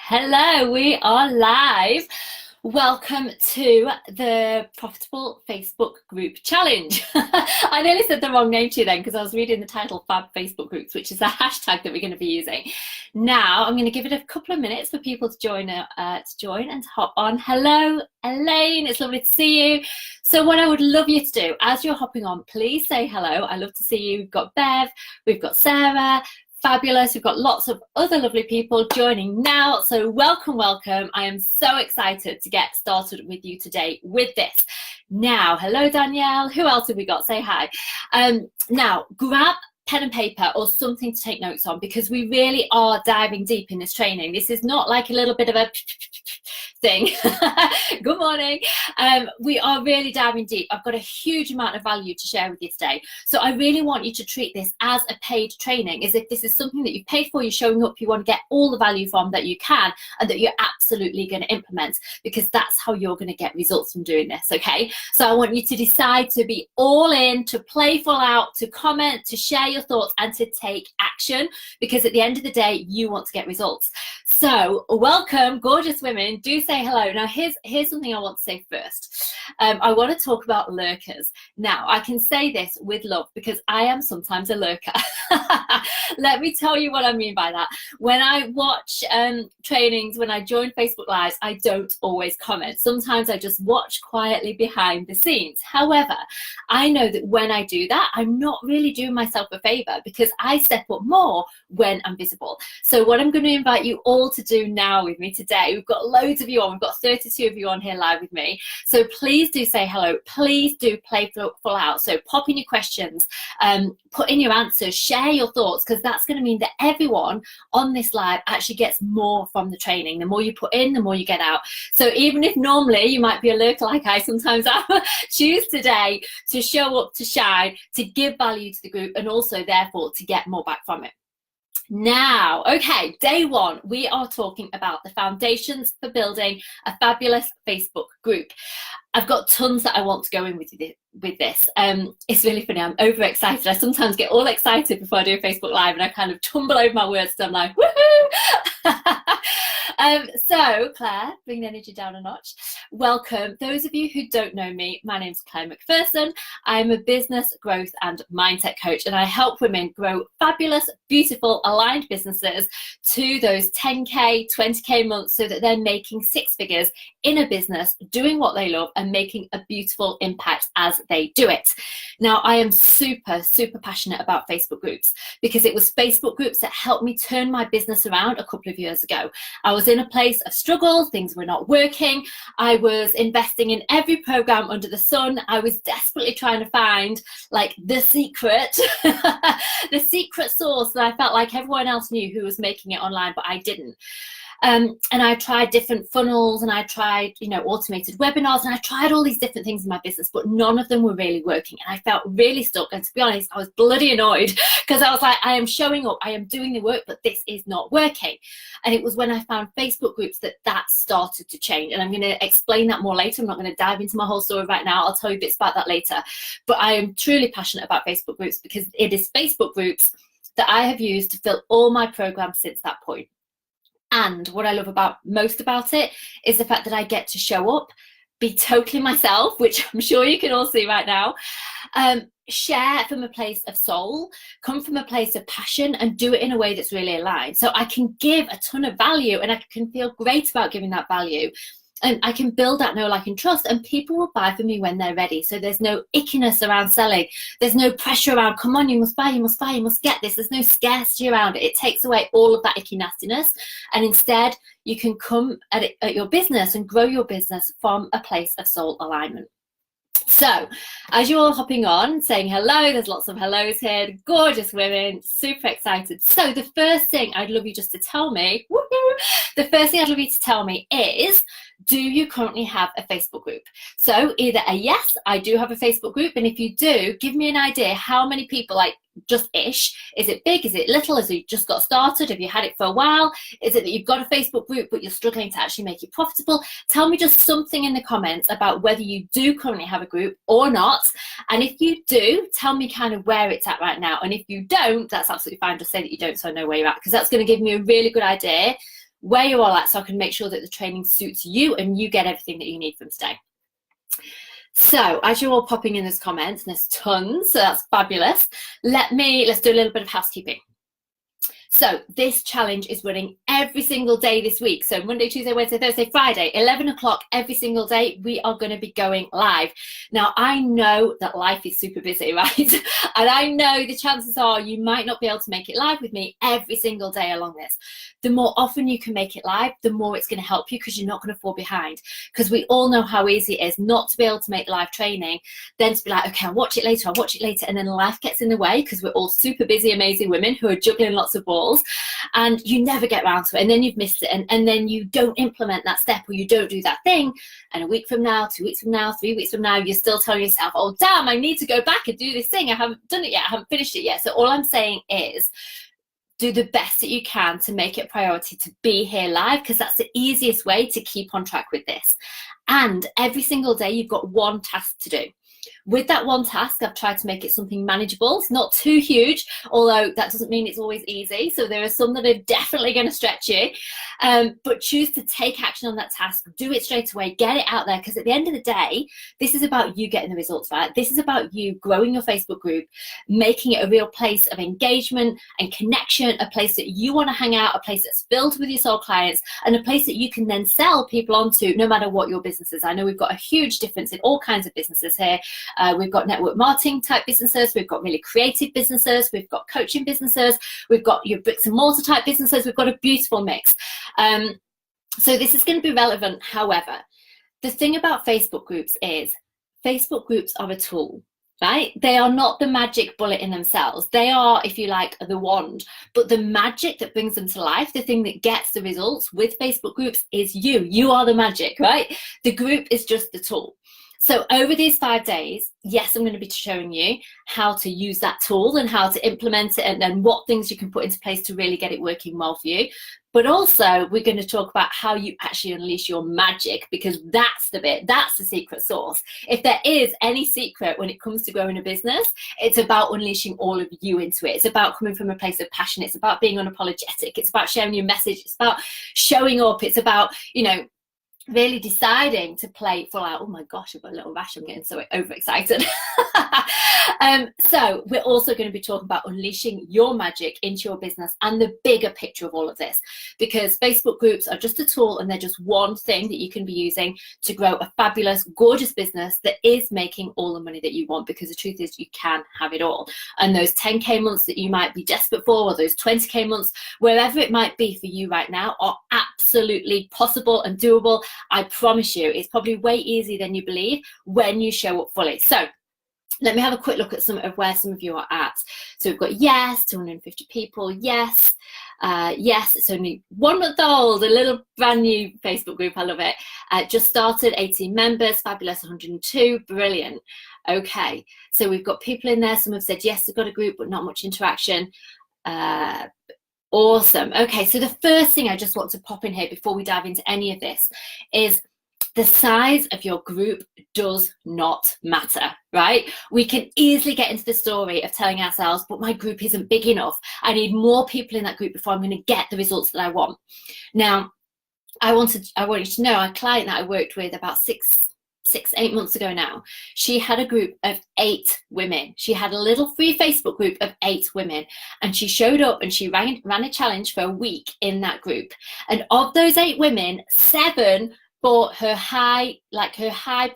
Hello, we are live. Welcome to the Profitable Facebook Group Challenge. I nearly said the wrong name to you then because I was reading the title Fab Facebook Groups, which is a hashtag that we're going to be using. Now I'm going to give it a couple of minutes for people to join and to hop on. Hello, Elaine. It's lovely to see you. So what I would love you to do as you're hopping on, please say hello. I love to see you. We've got Bev, we've got Sarah. Fabulous. We've got lots of other lovely people joining now. So welcome, welcome. I am so excited to get started with you today with this. Now, hello, Danielle. Who else have we got? Say hi. Now, grab pen and paper or something to take notes on because we really are diving deep in this training. This is not like a little bit of a thing. Good morning. We are really diving deep. I've got a huge amount of value to share with you today. So I really want you to treat this as a paid training, as if this is something that you've paid for, you're showing up, you want to get all the value from that you can and that you're absolutely going to implement, because that's how you're going to get results from doing this, okay? So I want you to decide to be all in, to play full out, to comment, to share your thoughts and to take action, because at the end of the day you want to get results. So welcome, gorgeous women. Do say hello. Now here's something I want to say first. I want to talk about lurkers. Now I can say this with love because I am sometimes a lurker. Let me tell you what I mean by that. When I watch trainings, when I join Facebook Lives, I don't always comment. Sometimes I just watch quietly behind the scenes. However, I know that when I do that, I'm not really doing myself a favor because I step up more when I'm visible. So what I'm going to invite you all to do now with me today, we've got loads of you on, we've got 32 of you on here live with me. So please do say hello. Please do play full out. So pop in your questions, put in your answers, share your thoughts, because that's going to mean that everyone on this live actually gets more from the training. The more you put in, the more you get out. So even if normally you might be a lurker like I sometimes am, choose today to show up, to shine, to give value to the group, and also therefore to get more back from it. Now, okay, day one, we are talking about the foundations for building a fabulous Facebook group. I've got tons that I want to go in with this. It's really funny. I'm overexcited. I sometimes get all excited before I do a Facebook Live and I kind of tumble over my words. So I'm like, woohoo! So Claire, bring the energy down a notch. Welcome. Those of you who don't know me, my name's Claire Macpherson. I'm a business growth and mindset coach, and I help women grow fabulous, beautiful, aligned businesses to those 10K, 20K months so that they're making six figures in a business, doing what they love and making a beautiful impact as they do it. Now, I am super, super passionate about Facebook groups because it was Facebook groups that helped me turn my business around a couple of years ago. I was in a place of struggle, things were not working. I was investing in every program under the sun. I was desperately trying to find like the secret, the secret sauce that I felt like everyone else knew who was making it online, but I didn't. And I tried different funnels and I tried, automated webinars, and I tried all these different things in my business, but none of them were really working. And I felt really stuck. And to be honest, I was bloody annoyed because I was like, I am showing up, I am doing the work, but this is not working. And it was when I found Facebook groups that started to change. And I'm going to explain that more later. I'm not going to dive into my whole story right now. I'll tell you bits about that later. But I am truly passionate about Facebook groups because it is Facebook groups that I have used to fill all my programs since that point. And what I love most about it is the fact that I get to show up, be totally myself, which I'm sure you can all see right now, share from a place of soul, come from a place of passion, and do it in a way that's really aligned. So I can give a ton of value and I can feel great about giving that value. And I can build that know, like, and trust, and people will buy from me when they're ready. So there's no ickiness around selling. There's no pressure around, come on, you must buy, you must buy, you must get this. There's no scarcity around it. It takes away all of that icky nastiness. And instead, you can come at your business and grow your business from a place of soul alignment. So as you're all hopping on, saying hello, there's lots of hellos here, gorgeous women, super excited. So the first thing I'd love you just to tell me, the first thing I'd love you to tell me is, do you currently have a Facebook group? So either a yes, I do have a Facebook group, and if you do, give me an idea how many people, like just ish. Is it big? Is it little? Has it just got started? Have you had it for a while? Is it that you've got a Facebook group but you're struggling to actually make it profitable? Tell me just something in the comments about whether you do currently have a group or not. And if you do, tell me kind of where it's at right now. And if you don't, that's absolutely fine. Just say that you don't so I know where you're at, because that's going to give me a really good idea where you're all at, so I can make sure that the training suits you and you get everything that you need from today. So as you're all popping in those comments, and there's tons, so that's fabulous. Let's do a little bit of housekeeping. So this challenge is running every single day this week. So Monday, Tuesday, Wednesday, Thursday, Friday, 11 o'clock every single day, we are going to be going live. Now, I know that life is super busy, right? And I know the chances are you might not be able to make it live with me every single day along this. The more often you can make it live, the more it's going to help you, because you're not going to fall behind. Because we all know how easy it is not to be able to make live training, then to be like, okay, I'll watch it later, and then life gets in the way because we're all super busy, amazing women who are juggling lots of balls, and you never get around to it, and then you've missed it, and then you don't implement that step, or you don't do that thing, and a week from now, 2 weeks from now, 3 weeks from now, you're still telling yourself, oh damn, I need to go back and do this thing, I haven't done it yet, I haven't finished it yet. So all I'm saying is, do the best that you can to make it a priority to be here live, because that's the easiest way to keep on track with this. And every single day you've got one task to do. With that one task, I've tried to make it something manageable. It's not too huge, although that doesn't mean it's always easy. So there are some that are definitely going to stretch you, but choose to take action on that task, do it straight away, get it out there, because at the end of the day, this is about you getting the results, right? This is about you growing your Facebook group, making it a real place of engagement and connection, a place that you want to hang out, a place that's filled with your soul clients, and a place that you can then sell people onto no matter what your business is. I know we've got a huge difference in all kinds of businesses here. We've got network marketing type businesses, we've got really creative businesses, we've got coaching businesses, we've got your bricks and mortar type businesses, we've got a beautiful mix. So this is going to be relevant. However, the thing about Facebook groups is Facebook groups are a tool, right? They are not the magic bullet in themselves. They are, if you like, the wand. But the magic that brings them to life, the thing that gets the results with Facebook groups is you. You are the magic, right? The group is just the tool. So over these 5 days, yes, I'm going to be showing you how to use that tool and how to implement it, and then what things you can put into place to really get it working well for you. But also we're going to talk about how you actually unleash your magic, because that's the bit, that's the secret sauce. If there is any secret when it comes to growing a business, it's about unleashing all of you into it. It's about coming from a place of passion. It's about being unapologetic. It's about sharing your message. It's about showing up. It's about, you know, really deciding to play full out. Oh my gosh, I've got a little rash, I'm getting so overexcited. So we're also going to be talking about unleashing your magic into your business and the bigger picture of all of this, because Facebook groups are just a tool, and they're just one thing that you can be using to grow a fabulous, gorgeous business that is making all the money that you want, because the truth is you can have it all. And those 10K months that you might be desperate for, or those 20K months, wherever it might be for you right now, are absolutely possible and doable. I promise you, it's probably way easier than you believe when you show up fully. So let me have a quick look at some of where some of you are at. So we've got yes, 250 people, yes, yes, it's only 1 month old, a little brand new Facebook group, I love it. Just started, 18 members, fabulous, 102, brilliant. Okay, so we've got people in there, some have said yes, they've got a group, but not much interaction. Awesome. Okay, so the first thing I just want to pop in here before we dive into any of this is the size of your group does not matter, right? We can easily get into the story of telling ourselves, but my group isn't big enough. I need more people in that group before I'm going to get the results that I want. Now, I want you to know, a client that I worked with about 8 months ago now, she had a group of 8 women. She had a little free Facebook group of 8 women, and she showed up and she ran a challenge for a week in that group. And of those 8 women, 7 bought her high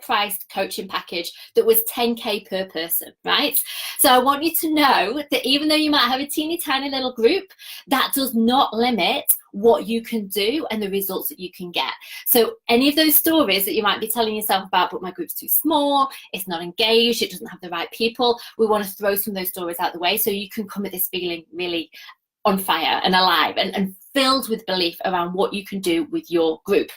priced coaching package that was 10K per person, right? So I want you to know that even though you might have a teeny tiny little group, that does not limit what you can do and the results that you can get. So any of those stories that you might be telling yourself about, but my group's too small, it's not engaged, it doesn't have the right people, we want to throw some of those stories out the way so you can come at this feeling really on fire and alive and filled with belief around what you can do with your group.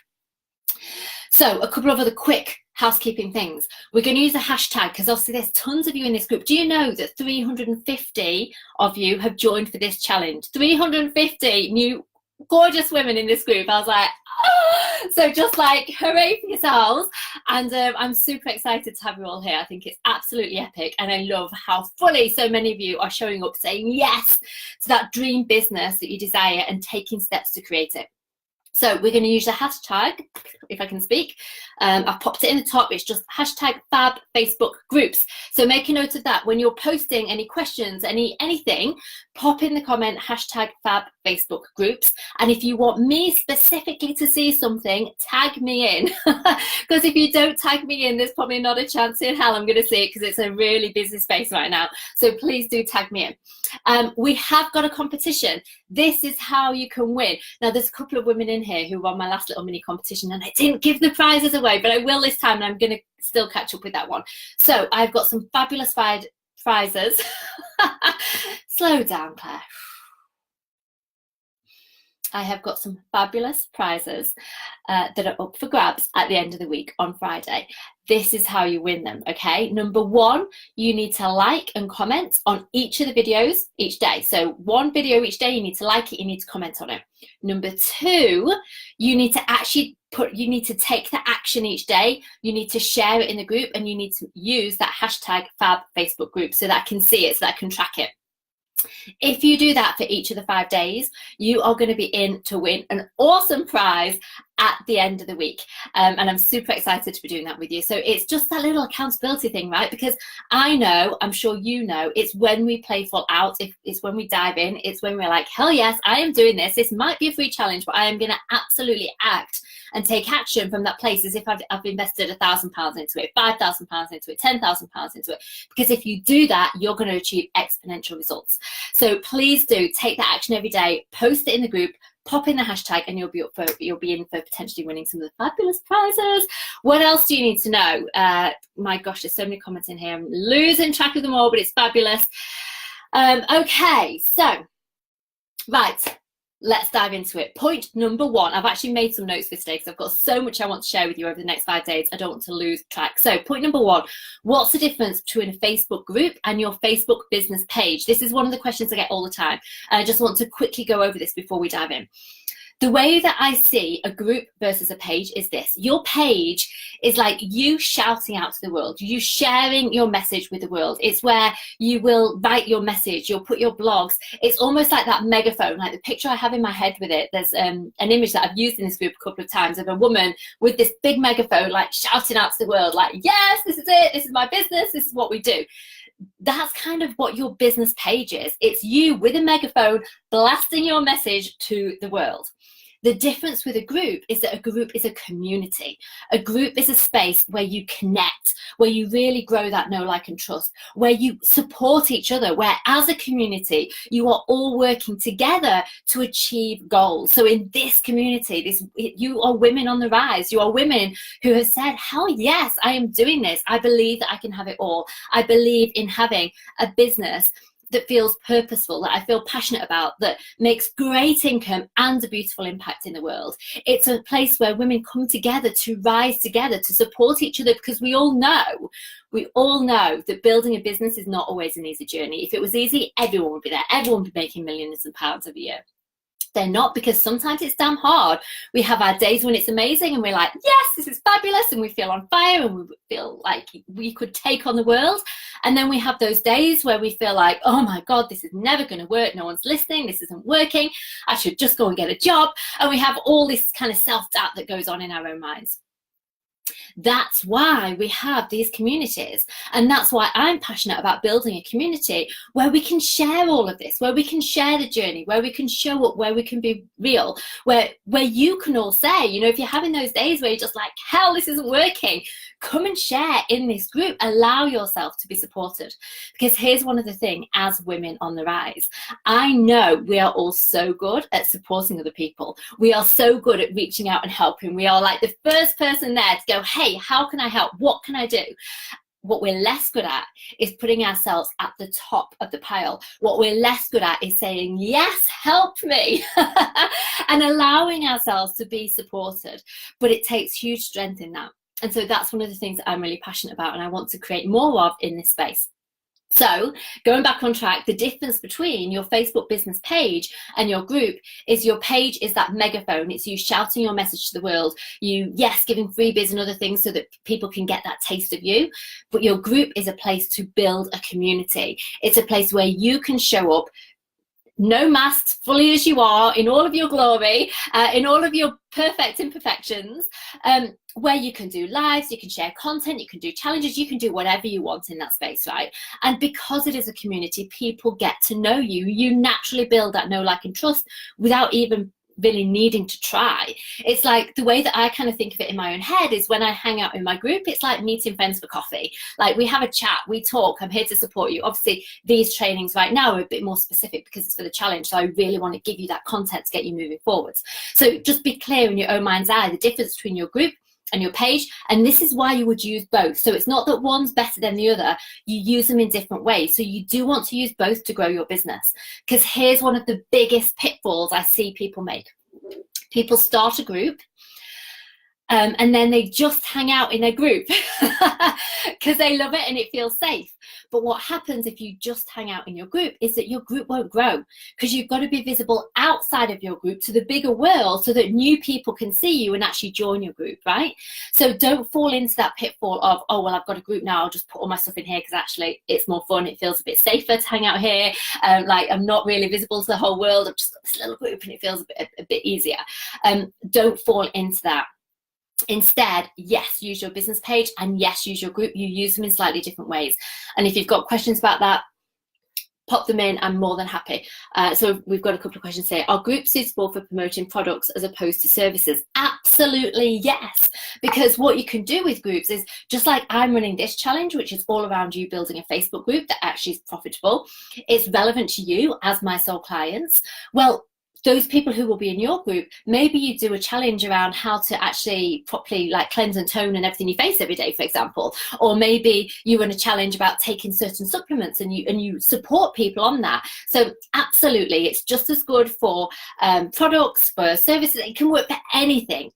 So a couple of other quick housekeeping things. We're going to use a hashtag because obviously there's tons of you in this group. Do you know that 350 of you have joined for this challenge? 350 new gorgeous women in this group. I was like, oh! So just like hooray for yourselves. And I'm super excited to have you all here. I think it's absolutely epic. And I love how fully so many of you are showing up saying yes to that dream business that you desire and taking steps to create it. So we're going to use the hashtag, if I can speak. I've popped it in the top. It's just hashtag Fab Facebook Groups. So make a note of that. When you're posting any questions, anything, pop in the comment hashtag Fab Facebook Groups. And if you want me specifically to see something, tag me in. Because if you don't tag me in, there's probably not a chance in hell I'm going to see it, because it's a really busy space right now. So please do tag me in. We have got a competition. This is how you can win. Now, there's a couple of women in here who won my last little mini competition, and I didn't give the prizes away, but I will this time, and I'm going to still catch up with that one. So I've got some fabulous prizes. Slow down, Claire. I have got some fabulous prizes that are up for grabs at the end of the week on Friday. This is how you win them, okay? Number one, you need to like and comment on each of the videos each day. So one video each day, you need to like it, you need to comment on it. Number two, you need to actually take the action each day. You need to share it in the group, and you need to use that hashtag Fab Facebook Group so that I can see it, so that I can track it. If you do that for each of the 5 days, you are going to be in to win an awesome prize at the end of the week. And I'm super excited to be doing that with you. So it's just that little accountability thing, right? Because I know, I'm sure you know, it's when we play full out, it's when we dive in, it's when we're like, hell yes, I am doing this. This might be a free challenge, but I am going to absolutely act and take action from that place as if I've invested £1,000 into it, £5,000 into it, £10,000 into it. Because if you do that, you're going to achieve exponential results. So please do take that action every day, post it in the group, pop in the hashtag, and you'll be in for potentially winning some of the fabulous prizes. What else do you need to know? My gosh, there's so many comments in here. I'm losing track of them all, but it's fabulous. Okay, so right. Let's dive into it. Point number one, I've actually made some notes for today because I've got so much I want to share with you over the next 5 days. I don't want to lose track. So point number one, what's the difference between a Facebook group and your Facebook business page? This is one of the questions I get all the time. And I just want to quickly go over this before we dive in. The way that I see a group versus a page is this. Your page is like you shouting out to the world, you sharing your message with the world. It's where you will write your message, you'll put your blogs. It's almost like that megaphone, like the picture I have in my head with it. There's an image that I've used in this group a couple of times of a woman with this big megaphone, like shouting out to the world, like, yes, this is it, this is my business, this is what we do. That's kind of what your business page is. It's you with a megaphone blasting your message to the world. The difference with a group is that a group is a community. A group is a space where you connect, where you really grow that know, like, and trust, where you support each other, where as a community, you are all working together to achieve goals. So in this community, you are women on the rise. You are women who have said, hell yes, I am doing this. I believe that I can have it all. I believe in having a business that feels purposeful, that I feel passionate about, that makes great income and a beautiful impact in the world. It's a place where women come together to rise together, to support each other, because we all know that building a business is not always an easy journey. If it was easy, everyone would be there. Everyone would be making millions of pounds every year. They're not, because sometimes it's damn hard. We have our days when it's amazing and we're like, yes, this is fabulous, and we feel on fire and we feel like we could take on the world. And then we have those days where we feel like, oh my God, this is never going to work. No one's listening. This isn't working. I should just go and get a job. And we have all this kind of self-doubt that goes on in our own minds. That's why we have these communities, and that's why I'm passionate about building a community where we can share all of this, where we can share the journey, where we can show up, where we can be real, where you can all say, you know, if you're having those days where you're just like, hell, this isn't working, come and share in this group. Allow yourself to be supported, because here's one of the things, as women on the rise, I know we are all so good at supporting other people. We are so good at reaching out and helping. We are like the first person there to go, hey, how can I help? What can I do? What we're less good at is putting ourselves at the top of the pile. What we're less good at is saying, yes, help me, and allowing ourselves to be supported. But it takes huge strength in that. And so that's one of the things that I'm really passionate about, and I want to create more of in this space. So going back on track, the difference between your Facebook business page and your group is your page is that megaphone. It's you shouting your message to the world. You, yes, giving freebies and other things so that people can get that taste of you. But your group is a place to build a community. It's a place where you can show up no masks, fully as you are, in all of your glory, in all of your perfect imperfections, where you can do lives, you can share content, you can do challenges, you can do whatever you want in that space, right? And because it is a community, people get to know you. You naturally build that know, like, and trust without even really needing to try. It's like the way that I kind of think of it in my own head is when I hang out in my group, it's like meeting friends for coffee. Like, we have a chat, we talk, I'm here to support you. Obviously, these trainings right now are a bit more specific because it's for the challenge. So I really want to give you that content to get you moving forwards. So just be clear in your own mind's eye, the difference between your group and your page, and this is why you would use both. So it's not that one's better than the other, you use them in different ways. So you do want to use both to grow your business, because here's one of the biggest pitfalls I see people make. People start a group and then they just hang out in their group because they love it and it feels safe. But what happens if you just hang out in your group is that your group won't grow, because you've got to be visible outside of your group to the bigger world so that new people can see you and actually join your group, right? So don't fall into that pitfall of, oh, well, I've got a group now, I'll just put all my stuff in here because actually it's more fun, it feels a bit safer to hang out here. Like, I'm not really visible to the whole world, I've just got this little group and it feels a bit easier. Don't fall into that. Instead, yes, use your business page, and yes, use your group. You use them in slightly different ways. And if you've got questions about that, pop them in. I'm more than happy. So we've got a couple of questions here. Are groups suitable for promoting products as opposed to services? Absolutely yes. Because what you can do with groups is, just like I'm running this challenge, which is all around you building a Facebook group that actually is profitable. It's relevant to you as my sole clients. Well, those people who will be in your group, maybe you do a challenge around how to actually properly, like, cleanse and tone and everything you face every day, for example. Or maybe you run a challenge about taking certain supplements and you support people on that. So absolutely, it's just as good for products, for services. It can work for anything.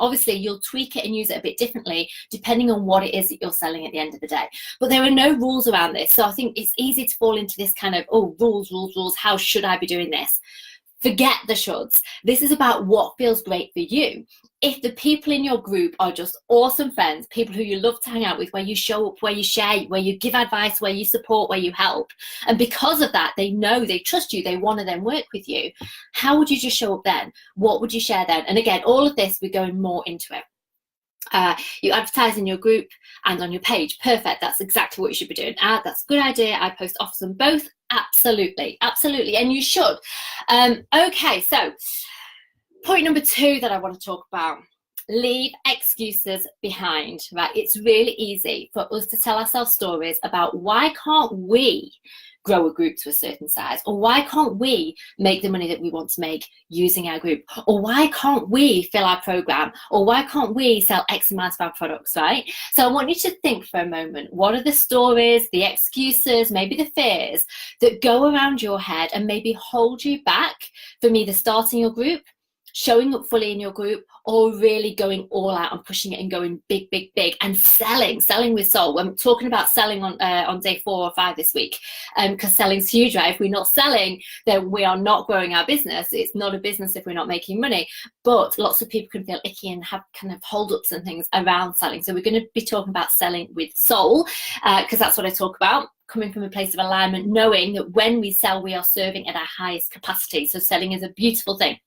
Obviously, you'll tweak it and use it a bit differently depending on what it is that you're selling at the end of the day. But there are no rules around this. So I think it's easy to fall into this kind of, oh, rules, how should I be doing this? Forget the shoulds. This is about what feels great for you. If the people in your group are just awesome friends, people who you love to hang out with, where you show up, where you share, where you give advice, where you support, where you help, and because of that, they know, they trust you, they want to then work with you, how would you just show up then? What would you share then? And again, all of this, we're going more into it. You advertise in your group and on your page. Perfect. That's exactly what you should be doing. That's a good idea. I post offers on both. Absolutely. And you should. Okay, so point number 2 that I want to talk about: leave excuses behind. Right? It's really easy for us to tell ourselves stories about why can't we grow a group to a certain size, or why can't we make the money that we want to make using our group, or why can't we fill our program, or why can't we sell X amount of our products, right? So I want you to think for a moment, what are the stories, the excuses, maybe the fears that go around your head and maybe hold you back from either starting your group, showing up fully in your group, or really going all out and pushing it and going big and selling with soul. I'm talking about selling on day 4 or 5 this week, because selling's huge, right? If we're not selling, then we are not growing our business. It's not a business if we're not making money. But lots of people can feel icky and have kind of hold-ups and things around selling. So we're going to be talking about selling with soul, because that's what I talk about. Coming from a place of alignment, knowing that when we sell, we are serving at our highest capacity. So selling is a beautiful thing.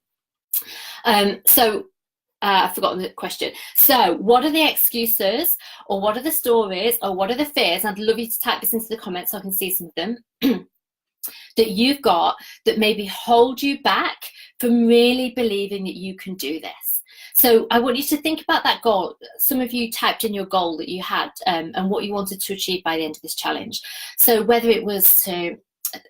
I've forgotten the question. So what are the excuses, or what are the stories, or what are the fears? I'd love you to type this into the comments so I can see some of them that you've got that maybe hold you back from really believing that you can do this. So I want you to think about that goal. Some of you typed in your goal that you had, and what you wanted to achieve by the end of this challenge. So whether it was to,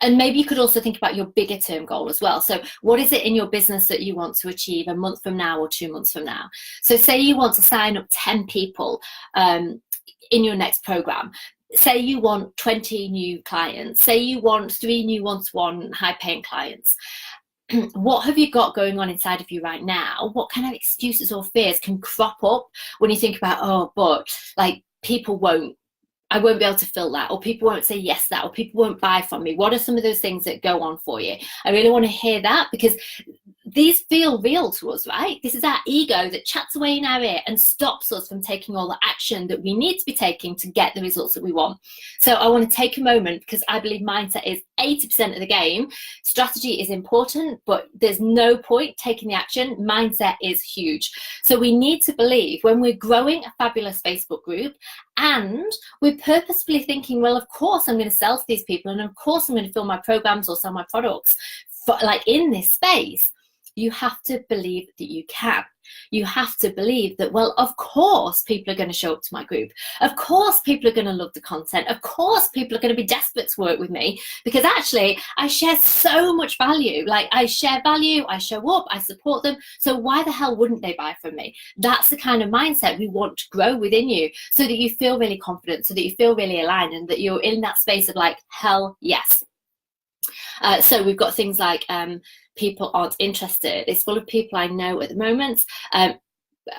and maybe you could also think about your bigger term goal as well. So what is it in your business that you want to achieve a month from now or 2 months from now? So say you want to sign up 10 people in your next program. Say you want 20 new clients. Say you want 3 new one-to-one high-paying clients. What have you got going on inside of you right now? What kind of excuses or fears can crop up when you think about, oh, but like I won't be able to fill that, or people won't say yes to that, or people won't buy from me? What are some of those things that go on for you? I really want to hear that, because these feel real to us, right? This is our ego that chats away in our ear and stops us from taking all the action that we need to be taking to get the results that we want. So I want to take a moment, because I believe mindset is 80% of the game. Strategy is important, but there's no point taking the action. Mindset is huge. So we need to believe when we're growing a fabulous Facebook group and we're purposefully thinking, well, of course I'm going to sell to these people, and of course I'm going to fill my programs or sell my products like in this space. You have to believe that you can. You have to believe that, well, of course people are going to show up to my group. Of course people are going to love the content. Of course people are going to be desperate to work with me, because actually I share so much value. Like, I share value, I show up, I support them. So why the hell wouldn't they buy from me? That's the kind of mindset we want to grow within you, so that you feel really confident, so that you feel really aligned, and that you're in that space of like, hell yes. So we've got things like people aren't interested. It's full of people I know at the moment.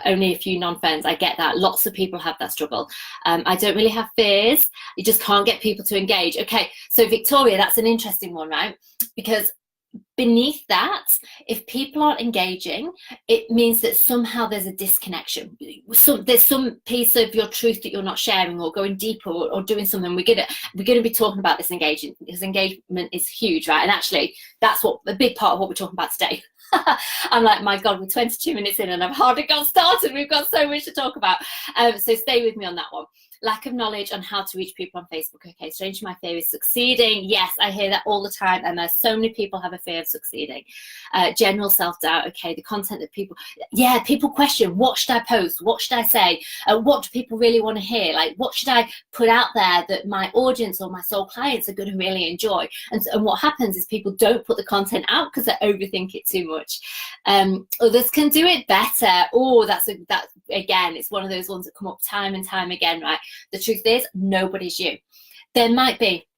Only a few non-friends. I get that. Lots of people have that struggle. I don't really have fears. You just can't get people to engage. Okay, so Victoria, that's an interesting one, right? Because beneath that, if people aren't engaging, it means that somehow there's a disconnection. There's some piece of your truth that you're not sharing, or going deeper, or doing something. We're gonna be talking about this engagement, because engagement is huge, right? And actually, that's what a big part of what we're talking about today. I'm like, my God, we're 22 minutes in and I've hardly got started. We've got so much to talk about. So stay with me on that one. Lack of knowledge on how to reach people on Facebook. Okay, changing my fear is succeeding. Yes, I hear that all the time, and there's so many people have a fear of succeeding. General self-doubt. Okay, the content that people question, what should I post? What should I say? What do people really want to hear? Like, what should I put out there that my audience or my soul clients are going to really enjoy? And what happens is people don't put the content out because they overthink it too much. Others can do it better. Oh, that again, it's one of those ones that come up time and time again, right? The truth is, nobody's you. There might be,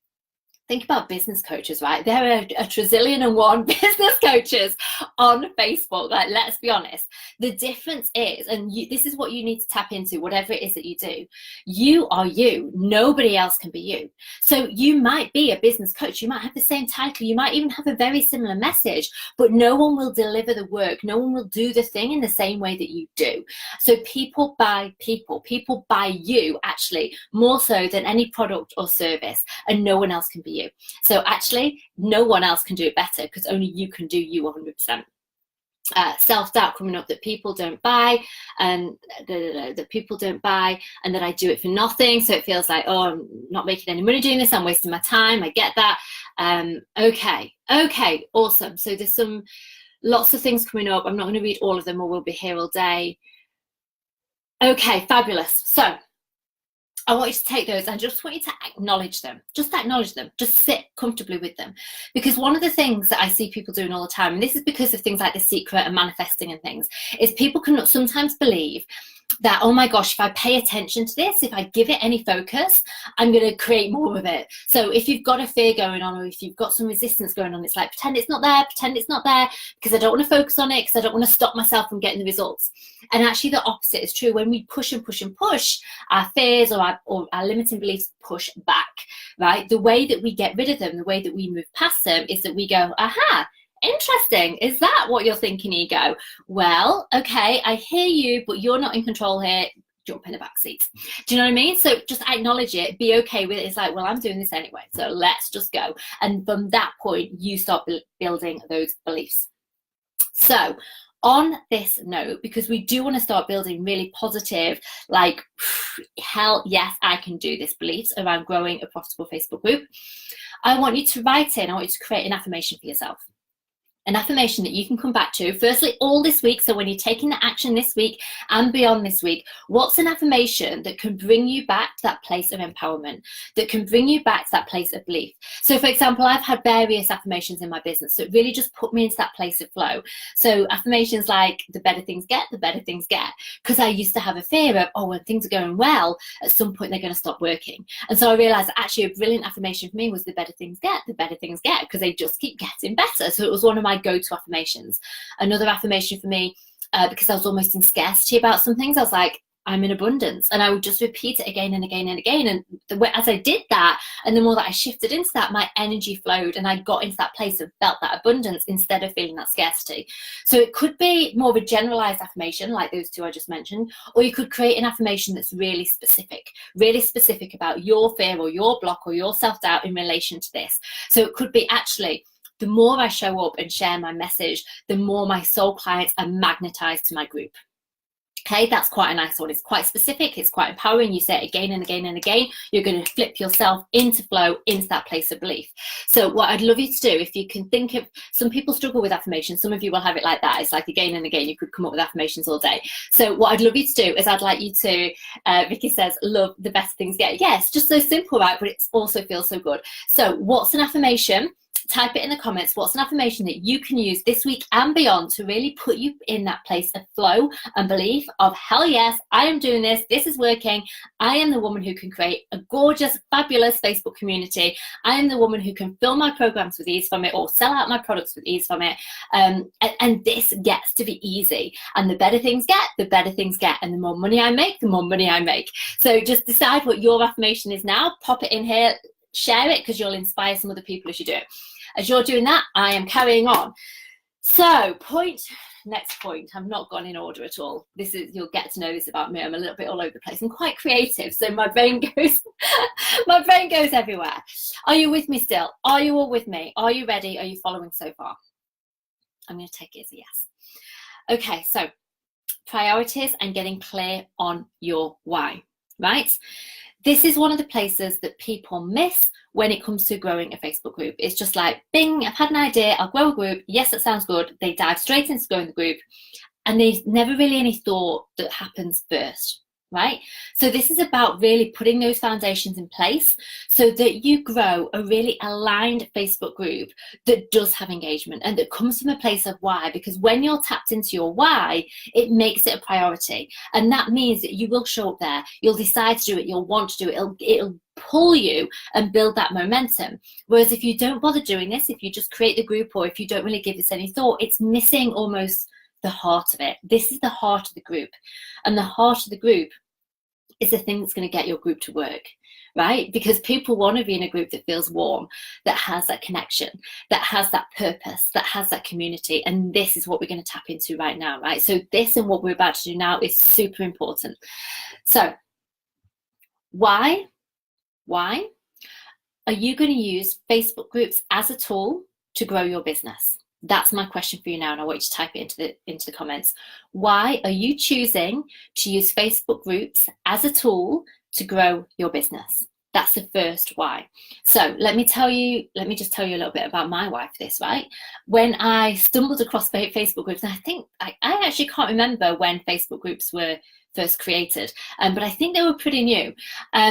think about business coaches, right? There are a trillion and one business coaches on Facebook. Like, let's be honest. The difference is, and this is what you need to tap into, whatever it is that you do. You are you. Nobody else can be you. So you might be a business coach. You might have the same title. You might even have a very similar message, but no one will deliver the work. No one will do the thing in the same way that you do. So people buy people. People buy you, actually, more so than any product or service, and no one else can be you. So actually, no one else can do it better, because only you can do you 100%. Self-doubt coming up, that people don't buy, and that people don't buy, and that I do it for nothing. So it feels like, oh, I'm not making any money doing this. I'm wasting my time. I get that. Okay, awesome. So there's lots of things coming up. I'm not going to read all of them, or we'll be here all day. Okay, fabulous. So I want you to take those, and I just want you to acknowledge them. Just acknowledge them. Just sit comfortably with them. Because one of the things that I see people doing all the time, and this is because of things like The Secret and manifesting and things, is people can sometimes believe that, oh my gosh, if I pay attention to this, if I give it any focus, I'm going to create more of it. So if you've got a fear going on, or if you've got some resistance going on, it's like, pretend it's not there, because I don't want to focus on it, because I don't want to stop myself from getting the results. And actually the opposite is true. When we push and push and push, our fears or our limiting beliefs push back, right? The way that we get rid of them, the way that we move past them, is that we go, aha, interesting. Is that what you're thinking, ego? Well, okay, I hear you, but you're not in control here. Jump in the back seat. Do you know what I mean? So just acknowledge it, be okay with it. It's like, well, I'm doing this anyway, so let's just go. And from that point, you start building those beliefs. So on this note, because we do want to start building really positive, like, hell yes, I can do this beliefs around growing a profitable Facebook group, I want you to write in, I want you to create an affirmation for yourself. An affirmation that you can come back to, firstly, all this week. So when you're taking the action this week and beyond this week, what's an affirmation that can bring you back to that place of empowerment, that can bring you back to that place of belief? So for example, I've had various affirmations in my business, so it really just put me into that place of flow. So affirmations like, the better things get, the better things get. Because I used to have a fear of, oh, when things are going well, at some point they're going to stop working. And so I realized that actually a brilliant affirmation for me was, the better things get, because they just keep getting better. So it was one of my go-to affirmations. Another affirmation for me, because I was almost in scarcity about some things, I was like, I'm in abundance. And I would just repeat it again and again and again. And as I did that, and the more that I shifted into that, my energy flowed and I got into that place and felt that abundance instead of feeling that scarcity. So it could be more of a generalized affirmation like those two I just mentioned, or you could create an affirmation that's really specific about your fear or your block or your self-doubt in relation to this. So it could be, actually, the more I show up and share my message, the more my soul clients are magnetized to my group. Okay, that's quite a nice one. It's quite specific, it's quite empowering. You say it again and again and again. You're going to flip yourself into flow, into that place of belief. So what I'd love you to do, if you can think of, some people struggle with affirmations, some of you will have it like that. It's like again and again, you could come up with affirmations all day. So what I'd love you to do is I'd like you to, Vicky says, love the better things get. Yes, just so simple, right? But it also feels so good. So what's an affirmation? Type it in the comments. What's an affirmation that you can use this week and beyond to really put you in that place of flow and belief of, hell yes, I am doing this. This is working. I am the woman who can create a gorgeous, fabulous Facebook community. I am the woman who can fill my programs with ease from it, or sell out my products with ease from it. And this gets to be easy. And the better things get, the better things get. And the more money I make, the more money I make. So just decide what your affirmation is now. Pop it in here. Share it, because you'll inspire some other people as you do it. As you're doing that, I am carrying on. So next point, I've not gone in order at all. This is, you'll get to know this about me. I'm a little bit all over the place. I'm quite creative, so my brain goes, my brain goes everywhere. Are you with me still? Are you all with me? Are you ready? Are you following so far? I'm going to take it as a yes. Okay, so priorities and getting clear on your why, right? This is one of the places that people miss when it comes to growing a Facebook group. It's just like, bing, I've had an idea, I'll grow a group. Yes, that sounds good. They dive straight into growing the group, and there's never really any thought that happens first, right? So this is about really putting those foundations in place so that you grow a really aligned Facebook group that does have engagement and that comes from a place of why. Because when you're tapped into your why, it makes it a priority. And that means that you will show up there. You'll decide to do it. You'll want to do it. It'll pull you and build that momentum. Whereas if you don't bother doing this, if you just create the group, or if you don't really give this any thought, it's missing almost the heart of it. This is the heart of the group. And the heart of the group is the thing that's going to get your group to work, right? Because people want to be in a group that feels warm, that has that connection, that has that purpose, that has that community. And this is what we're going to tap into right now, right? So this and what we're about to do now is super important. So why are you going to use Facebook groups as a tool to grow your business? That's my question for you now, and I want you to type it into the comments. Why are you choosing to use Facebook groups as a tool to grow your business? That's the first why. So let me just tell you a little bit about my why for this, right? When I stumbled across Facebook groups, and I think I actually can't remember when Facebook groups were first created, but I think they were pretty new.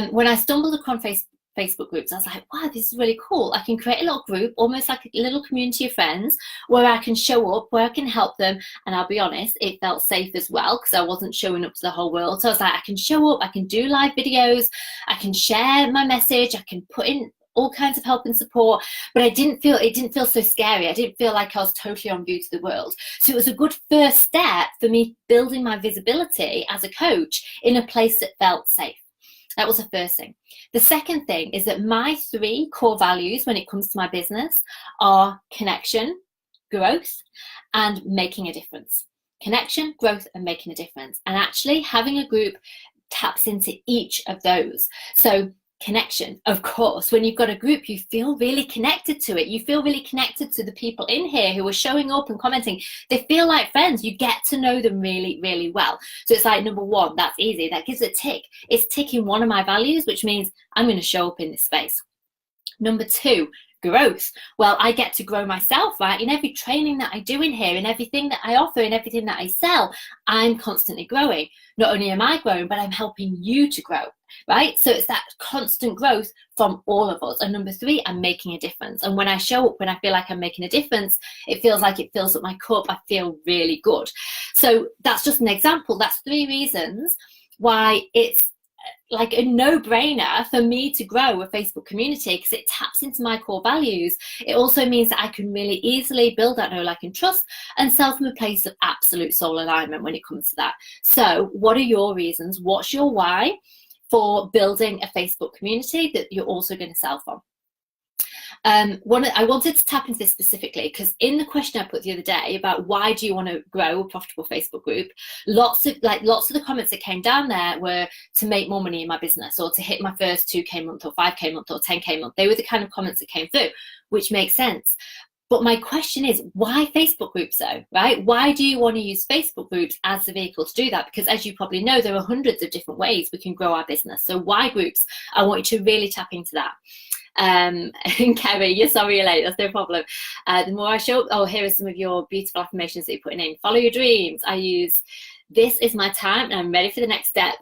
When I stumbled upon Facebook groups, I was like, wow, this is really cool. I can create a little group, almost like a little community of friends, where I can show up, where I can help them. And I'll be honest, it felt safe as well, because I wasn't showing up to the whole world. So I was like, I can show up, I can do live videos, I can share my message, I can put in all kinds of help and support, but it didn't feel so scary. I didn't feel like I was totally on view to the world. So it was a good first step for me building my visibility as a coach in a place that felt safe. That was the first thing. The second thing is that my 3 core values when it comes to my business are connection, growth, and making a difference. Connection, growth, and making a difference. And actually having a group taps into each of those. So connection, of course, when you've got a group, you feel really connected to it. You feel really connected to the people in here who are showing up and commenting. They feel like friends. You get to know them really, really well. So it's like, number 1, that's easy. That gives it a tick. It's ticking one of my values, which means I'm going to show up in this space. Number 2, growth. Well, I get to grow myself, right? In every training that I do in here, in everything that I offer, in everything that I sell, I'm constantly growing. Not only am I growing, but I'm helping you to grow, right? So it's that constant growth from all of us. And number 3, I'm making a difference. And when I show up, when I feel like I'm making a difference, it feels like it fills up my cup. I feel really good. So that's just an example. That's 3 reasons why it's like a no-brainer for me to grow a Facebook community because it taps into my core values. It also means that I can really easily build that know, like, and trust and sell from a place of absolute soul alignment when it comes to that. So what are your reasons? What's your why for building a Facebook community that you're also going to sell from? I wanted to tap into this specifically because in the question I put the other day about why do you want to grow a profitable Facebook group, lots of the comments that came down there were to make more money in my business, or to hit my first 2K month, or 5K month, or 10K month. They were the kind of comments that came through, which makes sense. But my question is, why Facebook groups though, right? Why do you want to use Facebook groups as the vehicle to do that? Because as you probably know, there are hundreds of different ways we can grow our business. So why groups? I want you to really tap into that. And Kerry, you're sorry you're late, that's no problem. The more I show, oh, here are some of your beautiful affirmations that you're putting in. Follow your dreams. I use, this is my time and I'm ready for the next step.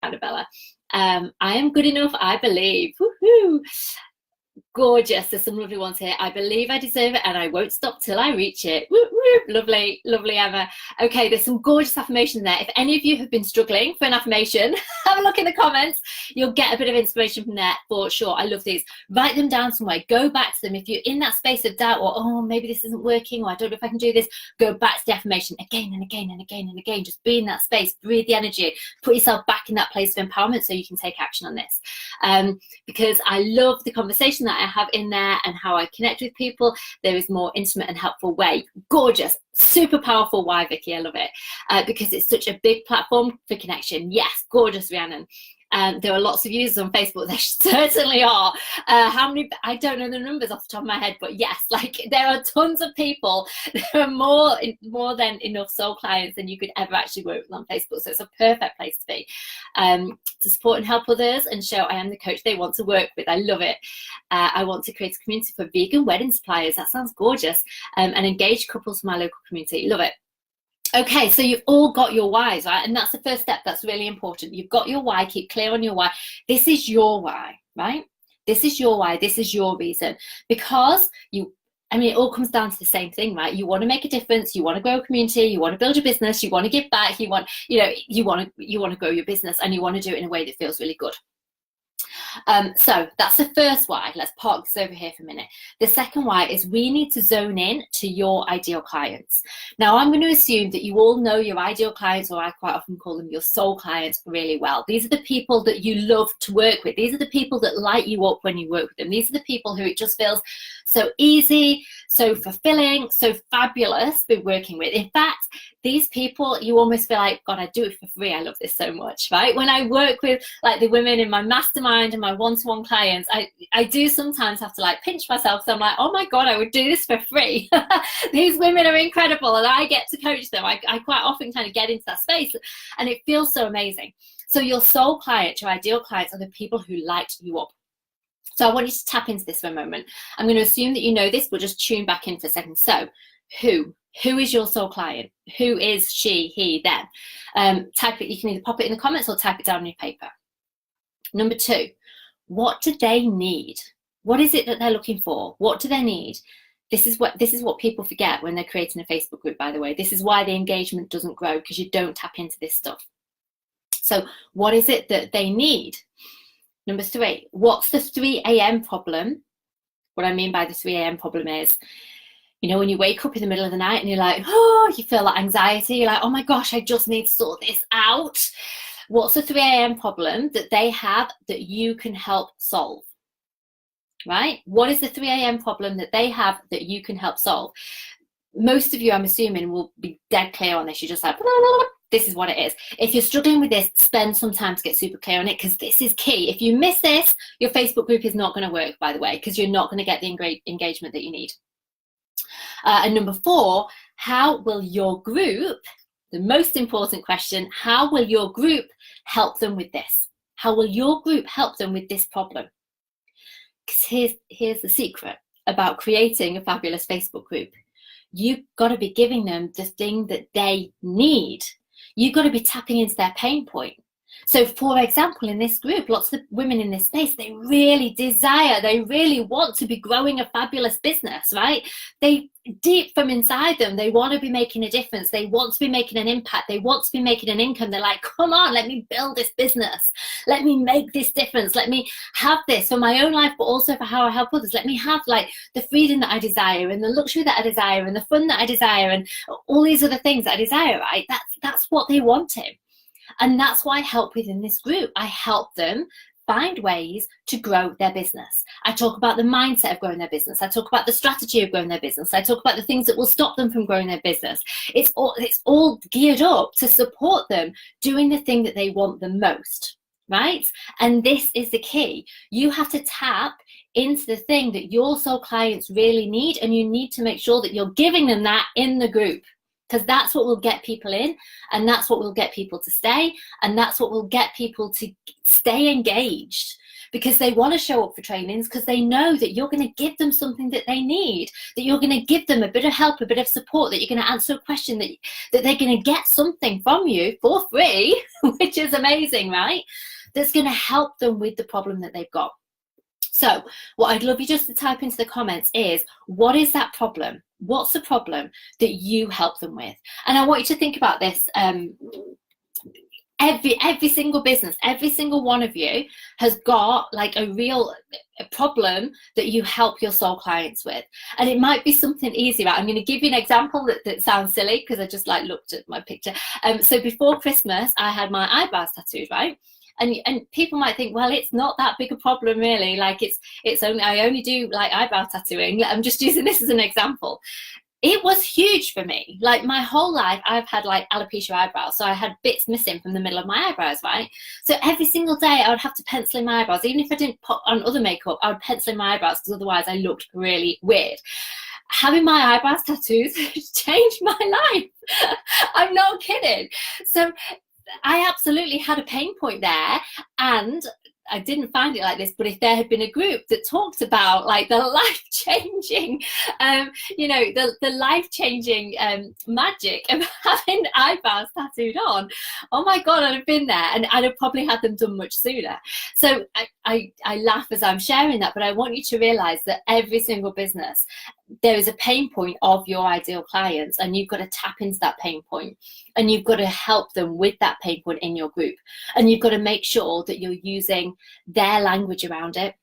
Annabella, I am good enough, I believe. Woohoo! Gorgeous. There's some lovely ones here. I believe I deserve it and I won't stop till I reach it. Woo, woo. Lovely, lovely, Emma. Okay, there's some gorgeous affirmation there. If any of you have been struggling for an affirmation, have a look in the comments. You'll get a bit of inspiration from there for sure. I love these. Write them down somewhere. Go back to them. If you're in that space of doubt, or oh, maybe this isn't working, or I don't know if I can do this, go back to the affirmation again and again and again and again. Just be in that space. Breathe the energy. Put yourself back in that place of empowerment so you can take action on this. Because I love the conversation that I have in there and how I connect with people. There is more intimate and helpful way. Gorgeous, super powerful. Why, Vicky? I love it because it's such a big platform for connection. Yes, gorgeous, Rhiannon. There are lots of users on Facebook. There certainly are. How many? I don't know the numbers off the top of my head, but yes, like there are tons of people. There are more than enough soul clients than you could ever actually work with on Facebook. So it's a perfect place to be, to support and help others and show I am the coach they want to work with. I love it. I want to create a community for vegan wedding suppliers. That sounds gorgeous. And engage couples from my local community. Love it. Okay, so you've all got your whys, right? And that's the first step. That's really important. You've got your why. Keep clear on your why. This is your why, right? This is your why. This is your reason. Because it all comes down to the same thing, right? You want to make a difference. You want to grow a community. You want to build your business. You want to give back. You want to grow your business, and you want to do it in a way that feels really good. So that's the first why. Let's park this over here for a minute. The second why is we need to zone in to your ideal clients. Now, I'm going to assume that you all know your ideal clients, or I quite often call them your soul clients, really well. These are the people that you love to work with. These are the people that light you up when you work with them. These are the people who it just feels so easy, so fulfilling, so fabulous to be working with. In fact, these people, you almost feel like, God, I do it for free. I love this so much, right? When I work with like the women in my mastermind and my one-to-one clients, I do sometimes have to like pinch myself. So I'm like, oh my God, I would do this for free. These women are incredible and I get to coach them. I quite often kind of get into that space and it feels so amazing. So your soul client, your ideal clients are the people who light you up. So I want you to tap into this for a moment. I'm going to assume that you know this, but just tune back in for a second. So who is your soul client? Who is she, he, them? Type it. You can either pop it in the comments or type it down on your paper. Number 2, what do they need? What is it that they're looking for? What do they need? This is what people forget when they're creating a Facebook group, by the way. This is why the engagement doesn't grow, because you don't tap into this stuff. So what is it that they need? Number 3, what's the 3 a.m. problem? What I mean by the 3 a.m. problem is, when you wake up in the middle of the night and you're like, oh, you feel that anxiety. You're like, oh my gosh, I just need to sort this out. What's the 3 a.m. problem that they have that you can help solve? Right? What is the 3 a.m. problem that they have that you can help solve? Most of you, I'm assuming, will be dead clear on this. You're just like, blah, blah, blah. This is what it is. If you're struggling with this, spend some time to get super clear on it, because this is key. If you miss this, your Facebook group is not going to work, by the way, because you're not going to get the engagement that you need. And number 4, how will your group, the most important question, how will your group help them with this? How will your group help them with this problem? Because here's the secret about creating a fabulous Facebook group. You've got to be giving them the thing that they need. You've got to be tapping into their pain point. So for example, in this group, lots of women in this space, they really desire, they really want to be growing a fabulous business, right? They deep from inside them, they want to be making a difference. They want to be making an impact. They want to be making an income. They're like, come on, let me build this business. Let me make this difference. Let me have this for my own life, but also for how I help others. Let me have like the freedom that I desire and the luxury that I desire and the fun that I desire and all these other things that I desire, right? That's what they wanted. And that's what I help with in this group. I help them find ways to grow their business. I talk about the mindset of growing their business. I talk about the strategy of growing their business. I talk about the things that will stop them from growing their business. It's all geared up to support them doing the thing that they want the most, right? And this is the key. You have to tap into the thing that your soul clients really need, and you need to make sure that you're giving them that in the group. Because that's what will get people in, and that's what will get people to stay, and that's what will get people to stay engaged, because they want to show up for trainings because they know that you're going to give them something that they need, that you're going to give them a bit of help, a bit of support, that you're going to answer a question, that they're going to get something from you for free, which is amazing, right? That's going to help them with the problem that they've got. So what I'd love you just to type into the comments is, what is that problem? What's the problem that you help them with? And I want you to think about this. Every single business, every single one of you has got like a real problem that you help your soul clients with. And it might be something easy, right? I'm going to give you an example that sounds silly because I just like looked at my picture. So before Christmas, I had my eyebrows tattooed, right? And people might think, well, it's not that big a problem really. Like it's only, I only do like eyebrow tattooing. I'm just using this as an example. It was huge for me. Like my whole life, I've had like alopecia eyebrows. So I had bits missing from the middle of my eyebrows, right? So every single day I would have to pencil in my eyebrows. Even if I didn't put on other makeup, I would pencil in my eyebrows because otherwise I looked really weird. Having my eyebrows tattoos changed my life. I'm not kidding. So I absolutely had a pain point there, and I didn't find it like this, but if there had been a group that talked about like the life-changing, the life-changing magic of having eyebrows tattooed on, oh my God, I'd have been there, and I'd have probably had them done much sooner. So I laugh as I'm sharing that, but I want you to realize that every single business, there is a pain point of your ideal clients, and you've got to tap into that pain point, and you've got to help them with that pain point in your group, and you've got to make sure that you're using their language around it,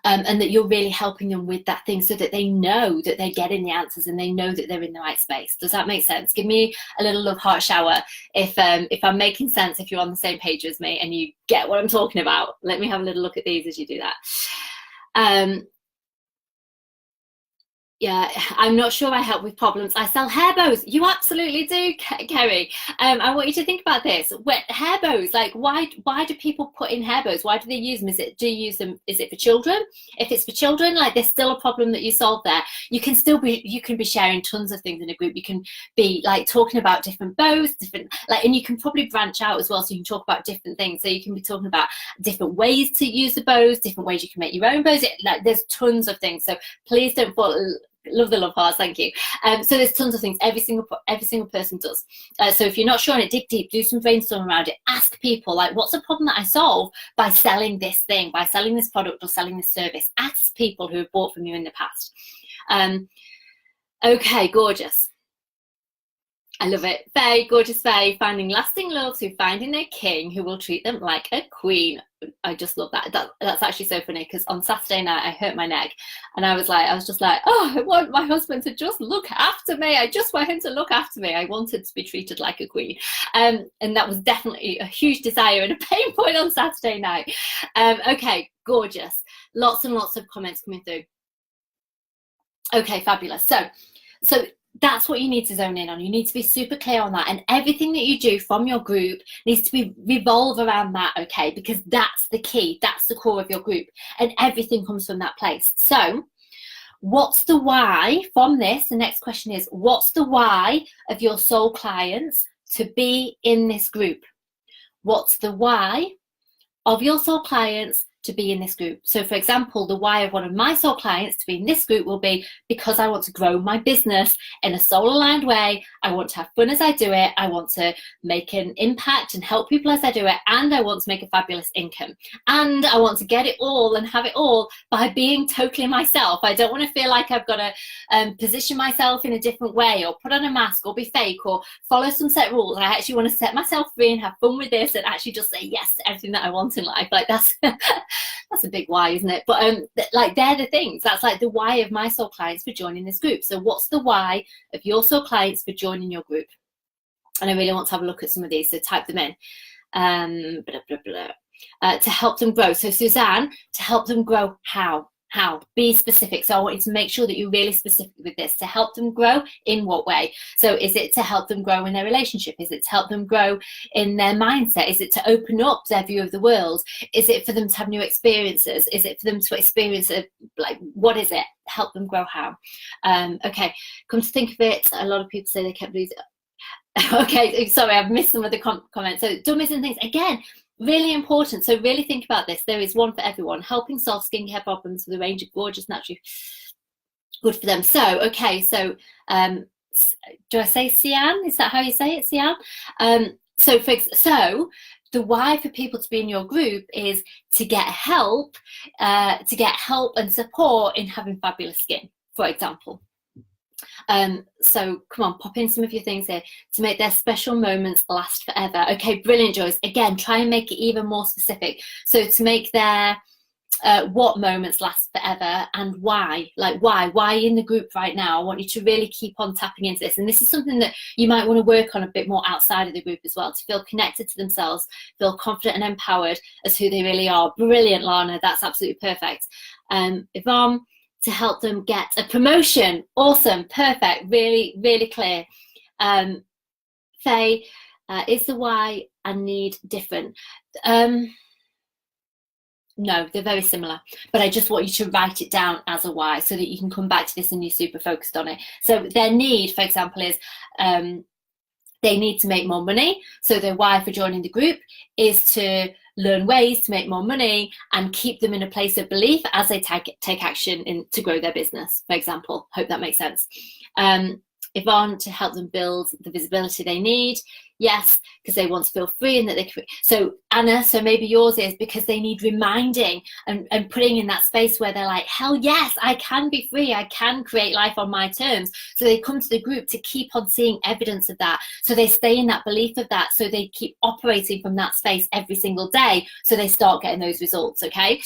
and that you're really helping them with that thing so that they know that they're getting the answers and they know that they're in the right space. Does that make sense? Give me a little love heart shower if I'm making sense, if you're on the same page as me and you get what I'm talking about. Let me have a little look at these as you do that. Yeah, I'm not sure I help with problems. I sell hair bows. You absolutely do, Kerry. I want you to think about this. Hair bows, like why do people put in hair bows? Why do they use them? Do you use them? Is it for children? If it's for children, like there's still a problem that you solve there. You can be sharing tons of things in a group. You can be like talking about different bows, and you can probably branch out as well. So you can talk about different things. So you can be talking about different ways to use the bows, different ways you can make your own bows. There's tons of things. So please don't fall. Love the love hearts, thank you. So there's tons of things every single person does. So if you're not sure on it, dig deep, do some brainstorming around it. Ask people, like, what's a problem that I solve by selling this thing, by selling this product or selling this service? Ask people who have bought from you in the past. Okay, gorgeous. I love it. Faye, gorgeous Faye, finding lasting love through finding their king who will treat them like a queen. I just love that. That's actually so funny because on Saturday night I hurt my neck and I was just like, oh, I want my husband to just look after me. I just want him to look after me. I wanted to be treated like a queen. And that was definitely a huge desire and a pain point on Saturday night. Okay, gorgeous. Lots and lots of comments coming through. Okay, fabulous. So that's what you need to zone in on. You need to be super clear on that, and everything that you do from your group needs to revolve around that, okay? Because that's the key, that's the core of your group, and everything comes from that place. So what's the why from this? The next question is, what's the why of your soul clients to be in this group? What's the why of your soul clients to be in this group. So for example, the why of one of my soul clients to be in this group will be because I want to grow my business in a soul aligned way. I want to have fun as I do it. I want to make an impact and help people as I do it. And I want to make a fabulous income. And I want to get it all and have it all by being totally myself. I don't want to feel like I've got to position myself in a different way, or put on a mask, or be fake, or follow some set rules. I actually want to set myself free and have fun with this, and actually just say yes to everything that I want in life. Like that's that's a big why, isn't it? But like they're the things. That's like the why of my soul clients for joining this group. So what's the why of your soul clients for joining your group? And I really want to have a look at some of these, so type them in. Blah, blah, blah. To help them grow. So Suzanne, to help them grow, how? How? Be specific. So I want you to make sure that you're really specific with this. To help them grow in what way? So is it to help them grow in their relationship? Is it to help them grow in their mindset? Is it to open up their view of the world? Is it for them to have new experiences? Is it for them to experience like, what is it? Help them grow how? Okay, come to think of it, a lot of people say they kept losing. Okay, sorry, I've missed some of the comments. So dummies and things, again, really important. So really think about this. There is one for everyone. Helping solve skincare problems with a range of gorgeous, naturally good for them. So, okay, so do I say Sian? Is that how you say it, Sian? So the why for people to be in your group is to get help and support in having fabulous skin, for example. So come on, pop in some of your things here. To make their special moments last forever. Okay, brilliant, Joyce. Again, try and make it even more specific. So to make their what moments last forever, and why. Like why in the group right now? I want you to really keep on tapping into this. And this is something that you might want to work on a bit more outside of the group as well, to feel connected to themselves, feel confident and empowered as who they really are. Brilliant, Lana. That's absolutely perfect. Yvonne, to help them get a promotion. Awesome, perfect, really, really clear. Faye, is the why and need different? No, they're very similar, but I just want you to write it down as a why so that you can come back to this and you're super focused on it. So their need, for example, is they need to make more money. So their why for joining the group is to learn ways to make more money and keep them in a place of belief as they take action to grow their business, for example. Hope that makes sense. Yvonne, to help them build the visibility they need. Yes, because they want to feel free and that they can. So Anna, so maybe yours is because they need reminding and putting in that space where they're like, hell yes, I can be free. I can create life on my terms. So they come to the group to keep on seeing evidence of that. So they stay in that belief of that. So they keep operating from that space every single day. So they start getting those results. Okay.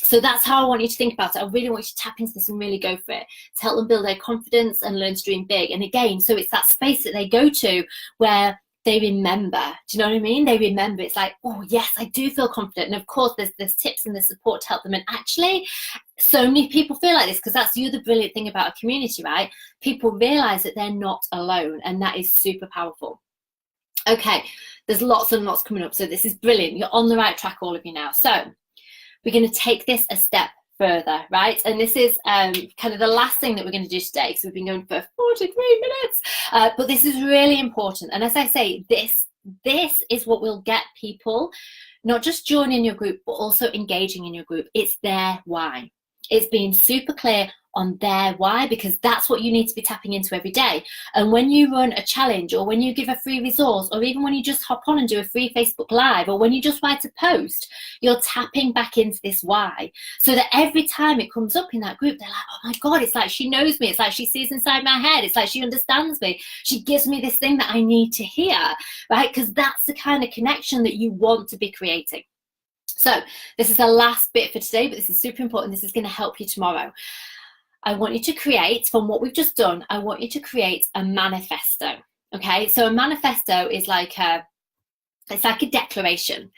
So that's how I want you to think about it. I really want you to tap into this and really go for it, to help them build their confidence and learn to dream big. And again, so it's that space that they go to where they remember. Do you know what I mean? They remember. It's like, oh yes, I do feel confident. And of course there's tips and there's support to help them. And actually so many people feel like this, because that's the other brilliant thing about a community, right? People realize that they're not alone, and that is super powerful. Okay, there's lots and lots coming up, so this is brilliant. You're on the right track, all of you now. So we're going to take this a step further, right? And this is kind of the last thing that we're going to do today, because we've been going for 43 minutes, but this is really important. And as I say, this is what will get people not just joining your group, but also engaging in your group. It's their why. It's being super clear on their why, because that's what you need to be tapping into every day. And when you run a challenge, or when you give a free resource, or even when you just hop on and do a free Facebook Live, or when you just write a post, you're tapping back into this why, so that every time it comes up in that group, they're like, oh my God, it's like she knows me. It's like she sees inside my head. It's like she understands me. She gives me this thing that I need to hear, right? Because that's the kind of connection that you want to be creating. So this is the last bit for today, but this is super important. This is going to help you tomorrow. I want you to create, from what we've just done, I want you to create a manifesto. Okay, so a manifesto is like it's like a declaration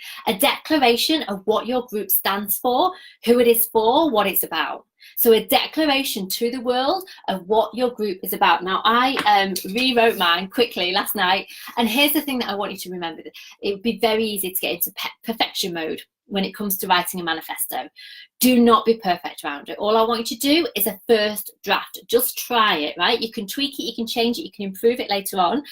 of what your group stands for, who it is for, what it's about. So a declaration to the world of what your group is about. Now, I rewrote mine quickly last night, and here's the thing that I want you to remember. It would be very easy to get into perfection mode when it comes to writing a manifesto. Do not be perfect around it. All I want you to do is a first draft. Just try it, right? You can tweak it, you can change it, you can improve it later on.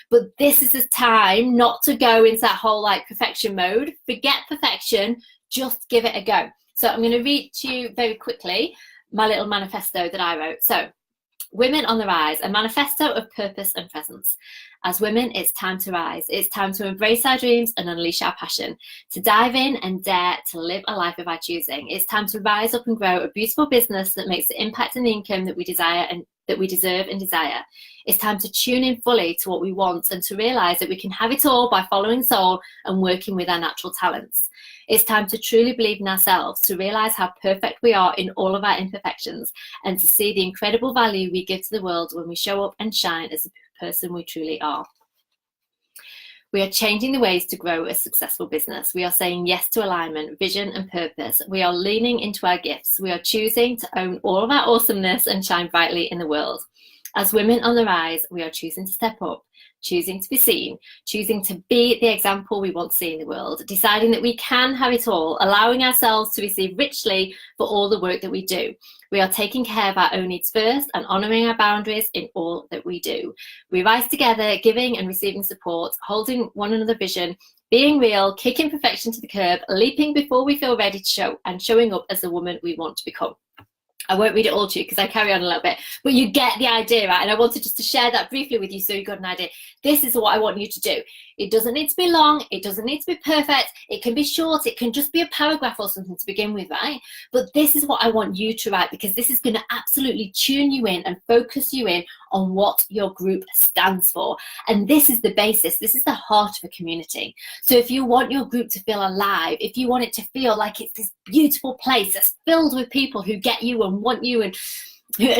But this is the time not to go into that whole like perfection mode. Forget perfection. just give it a go. So I'm going to read to you very quickly my little manifesto that I wrote. So, women on the rise, a manifesto of purpose and presence. As women, it's time to rise. It's time to embrace our dreams and unleash our passion, to dive in and dare to live a life of our choosing. It's time to rise up and grow a beautiful business that makes the impact and the income that we desire and that we deserve and desire. It's time to tune in fully to what we want and to realize that we can have it all by following soul and working with our natural talents. It's time to truly believe in ourselves, to realize how perfect we are in all of our imperfections, and to see the incredible value we give to the world when we show up and shine as the person we truly are. We are changing the ways to grow a successful business. We are saying yes to alignment, vision, and purpose. We are leaning into our gifts. We are choosing to own all of our awesomeness and shine brightly in the world. As women on the rise, we are choosing to step up, choosing to be seen, choosing to be the example we want to see in the world, deciding that we can have it all, allowing ourselves to receive richly for all the work that we do. We are taking care of our own needs first and honouring our boundaries in all that we do. We rise together, giving and receiving support, holding one another vision, being real, kicking perfection to the curb, leaping before we feel ready to show, and showing up as the woman we want to become. I won't read it all to you because I carry on a little bit, but you get the idea, right? And I wanted just to share that briefly with you so you got an idea. This is what I want you to do. It doesn't need to be long. It doesn't need to be perfect. It can be short. It can just be a paragraph or something to begin with, right? But this is what I want you to write, because this is going to absolutely tune you in and focus you in on what your group stands for. And this is the basis. This is the heart of a community. So if you want your group to feel alive, if you want it to feel like it's this beautiful place that's filled with people who get you and want you and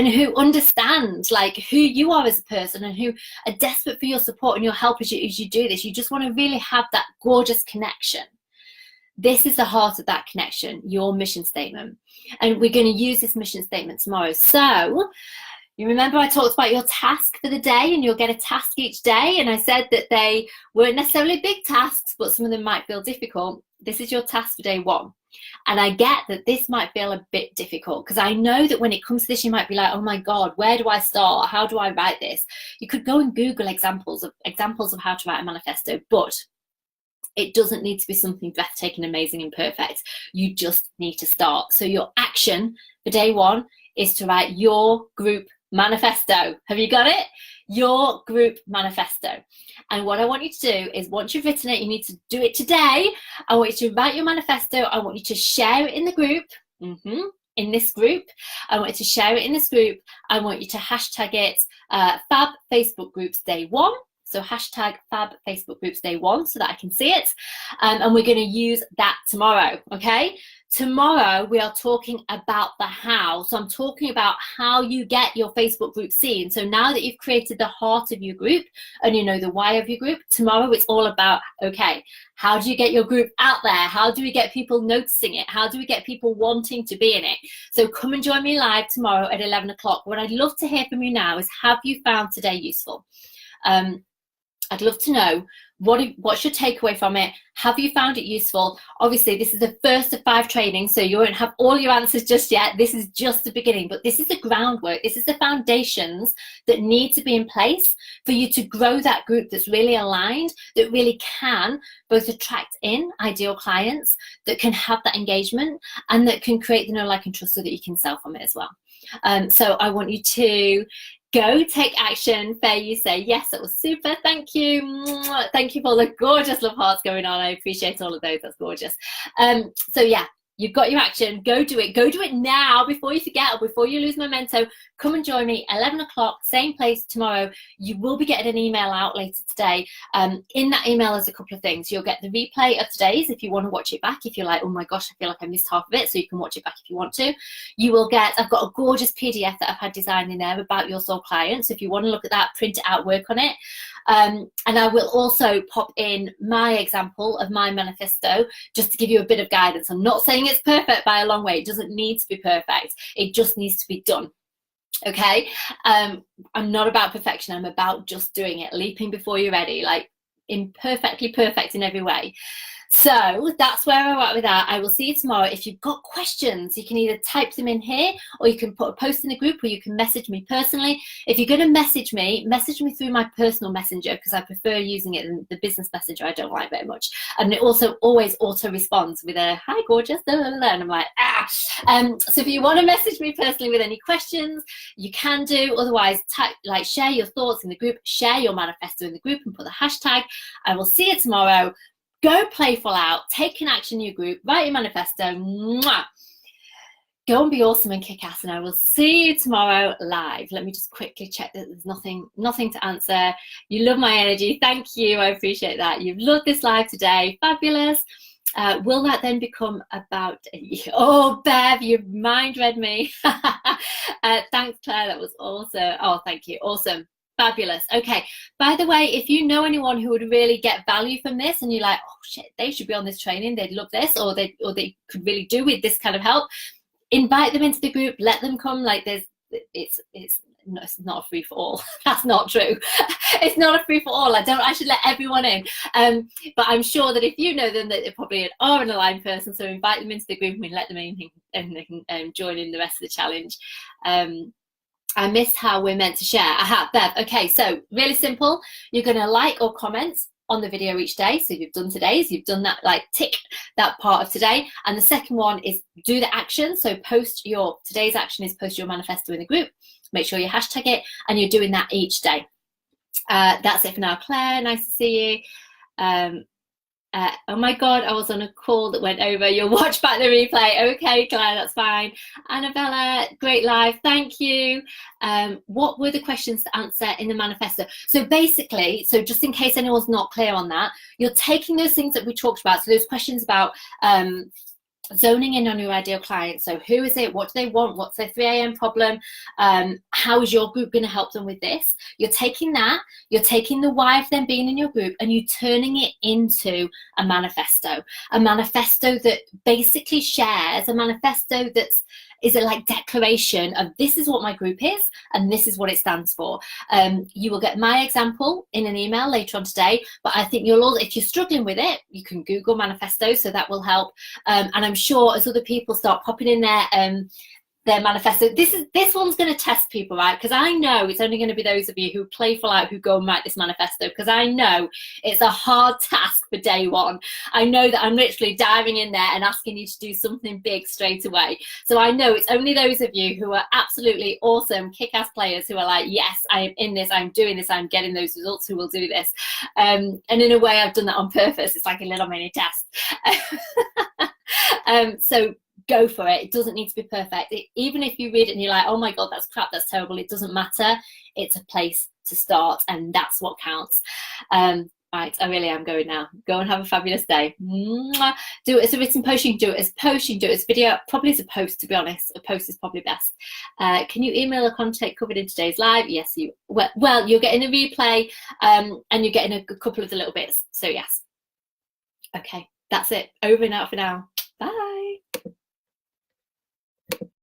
who understand like who you are as a person and who are desperate for your support and your help as you do this, you just want to really have that gorgeous connection. This is the heart of that connection, your mission statement. And we're going to use this mission statement tomorrow. So you remember I talked about your task for the day, and you'll get a task each day. And I said that they weren't necessarily big tasks, but some of them might feel difficult. This is your task for day one. And I get that this might feel a bit difficult, because I know that when it comes to this, you might be like, oh my God, where do I start? How do I write this? You could go and Google examples of how to write a manifesto, but it doesn't need to be something breathtaking, amazing, and perfect. You just need to start. So your action for day one is to write your group manifesto. Have you got it? Your group manifesto. And what I want you to do is, once you've written it, you need to do it today. I want you to write your manifesto. I want you to share it in the group. In this group. I want you to share it in this group. I want you to hashtag it Fab Facebook Groups Day 1. So hashtag Fab Facebook Groups Day 1 so that I can see it. And we're going to use that tomorrow, okay? Tomorrow we are talking about the how. So I'm talking about how you get your Facebook group seen. So now that you've created the heart of your group and you know the why of your group, tomorrow it's all about, okay, how do you get your group out there? How do we get people noticing it? How do we get people wanting to be in it? So come and join me live tomorrow at 11 o'clock. What I'd love to hear from you now is, have you found today useful? I'd love to know what's your takeaway from it. Have you found it useful? Obviously, this is the first of 5 trainings, so you won't have all your answers just yet. This is just the beginning, but this is the groundwork. This is the foundations that need to be in place for you to grow that group that's really aligned, that really can both attract in ideal clients, that can have that engagement, and that can create the know, like, and trust so that you can sell from it as well. So I want you to go take action. Faye, you say, yes, that was super. Thank you. Mwah. Thank you for all the gorgeous love hearts going on. I appreciate all of those. That's gorgeous. So yeah, you've got your action. Go do it. Go do it now before you forget or before you lose memento. Come and join me 11 o'clock, same place tomorrow. You will be getting an email out later today. In that email, there's a couple of things. You'll get the replay of today's if you want to watch it back. If you're like, oh my gosh, I feel like I missed half of it, so you can watch it back if you want to. You will get, I've got a gorgeous PDF that I've had designed in there about your soul client. So if you want to look at that, print it out, work on it. And I will also pop in my example of my manifesto just to give you a bit of guidance. I'm not saying it's perfect by a long way. It doesn't need to be perfect. It just needs to be done. Okay, I'm not about perfection. I'm about just doing it, leaping before you're ready, like imperfectly perfect in every way. So that's where we're at with that. I will see you tomorrow. If you've got questions, you can either type them in here, or you can put a post in the group, or you can message me personally. If you're going to message me through my personal messenger, because I prefer using it in the business messenger. I don't like very much. And it also always auto responds with a hi gorgeous, and I'm like, ah. So if you want to message me personally with any questions, you can do. Otherwise, share your thoughts in the group, share your manifesto in the group, and put the hashtag. I will see you tomorrow. Go playful out, take an action in your group, write your manifesto. Mwah! Go and be awesome and kick ass, and I will see you tomorrow live. Let me just quickly check that there's nothing to answer. You love my energy. Thank you. I appreciate that. You've loved this live today. Fabulous. Will that then become about oh, Bev, you mind read me. Thanks, Claire. That was awesome. Oh, thank you. Awesome. Fabulous. Okay. By the way, if you know anyone who would really get value from this, and you're like, oh shit, they should be on this training, they'd love this, or they could really do with this kind of help, invite them into the group. Let them come. Like it's not a free for all. That's not true. It's not a free for all. I should let everyone in. But I'm sure that if you know them, that they probably are an aligned person. So invite them into the group and let them in, and they can join in the rest of the challenge. I missed how we're meant to share. Aha, Bev. Okay, so really simple. You're going to like or comment on the video each day. So you've done today's, you've done that, like tick that part of today. And the second one is do the action. So today's action is post your manifesto in the group. Make sure you hashtag it, and you're doing that each day. That's it for now. Claire, nice to see you. Oh my God, I was on a call that went over. You'll watch back the replay. Okay, Claire, that's fine. Annabella, great live. Thank you. What were the questions to answer in the manifesto? So basically, just in case anyone's not clear on that, you're taking those things that we talked about. So those questions about zoning in on your ideal client. So who is it? What do they want? What's their 3 a.m. problem? How is your group going to help them with this? You're taking that, you're taking the why of them being in your group, and you're turning it into a manifesto that basically shares, a manifesto is a like declaration of this is what my group is and this is what it stands for. You will get my example in an email later on today, but I think you'll all, if you're struggling with it, you can Google manifesto, so that will help. And I'm sure as other people start popping in their manifesto, this one's going to test people, right? Because I know it's only going to be those of you who playful out, who go and write this manifesto, because I know it's a hard task for day one. I know that I'm literally diving in there and asking you to do something big straight away. So I know it's only those of you who are absolutely awesome kick-ass players who are like, yes, I am in this, I'm doing this, I'm getting those results, who will do this. And in a way, I've done that on purpose. It's like a little mini test. So go for it. It doesn't need to be perfect. Even if you read it and you're like, oh my God, that's crap, that's terrible, it doesn't matter. It's a place to start, and that's what counts. Right, I really am going now. Go and have a fabulous day. Mwah. Do it as a written post, you can do it as post, you can do it as video, probably as a post, to be honest. A post is probably best. Can you email the content covered in today's live? Yes, well, you're getting a replay, and you're getting a couple of the little bits. So yes. Okay, that's it. Over and out for now. Bye.